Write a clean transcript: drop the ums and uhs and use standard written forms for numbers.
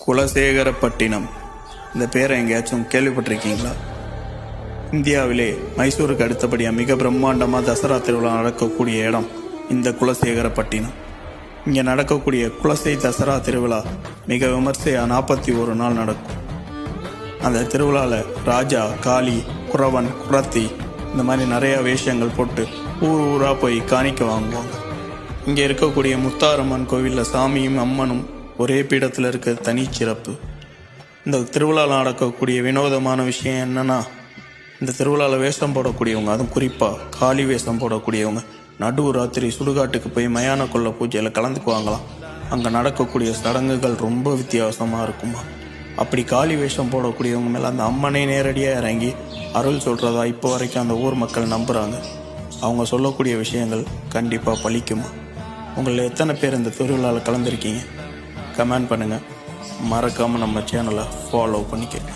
குலசேகரப்பட்டினம் இந்த பேரை எங்கேயாச்சும் கேள்விப்பட்டிருக்கீங்களா? இந்தியாவிலே மைசூருக்கு அடுத்தபடியாக மிக பிரம்மாண்டமாக தசரா திருவிழா நடக்கக்கூடிய இடம் இந்த குலசேகரப்பட்டினம். இங்கே நடக்கக்கூடிய குலசை தசரா திருவிழா மிக விமர்சையாக 41 நாள் நடக்கும். அந்த திருவிழாவில் ராஜா, காளி, குறவன், குறத்தி இந்த மாதிரி நிறையா வேஷங்கள் போட்டு ஊராக போய் காணிக்க வாங்குவாங்க. இங்கே இருக்கக்கூடிய முத்தாரம்மன் கோவிலில் சாமியும் அம்மனும் ஒரே பீடத்தில் இருக்க தனிச்சிறப்பு. இந்த திருவிழாவில் நடக்கக்கூடிய வினோதமான விஷயம் என்னென்னா, இந்த திருவிழாவில் வேஷம் போடக்கூடியவங்க, அதுவும் குறிப்பாக காளி வேஷம் போடக்கூடியவங்க நடு ராத்திரி சுடுகாட்டுக்கு போய் மயான கொள்ள பூஜையில் கலந்துக்குவாங்களாம். அங்கே நடக்கக்கூடிய சடங்குகள் ரொம்ப வித்தியாசமாக இருக்குமா. அப்படி காளி வேஷம் போடக்கூடியவங்க மேலே அந்த அம்மனை நேரடியாக இறங்கி அருள் சொல்கிறதா இப்போ வரைக்கும் அந்த ஊர் மக்கள் நம்புகிறாங்க. அவங்க சொல்லக்கூடிய விஷயங்கள் கண்டிப்பாக பலிக்குமா. உங்களில் எத்தனை பேர் இந்த திருவிழாவில் கலந்துருக்கீங்க? கமெண்ட் பண்ணுங்கள். மறக்காமல் நம்ம சேனலை ஃபாலோ பண்ணிக்கங்க.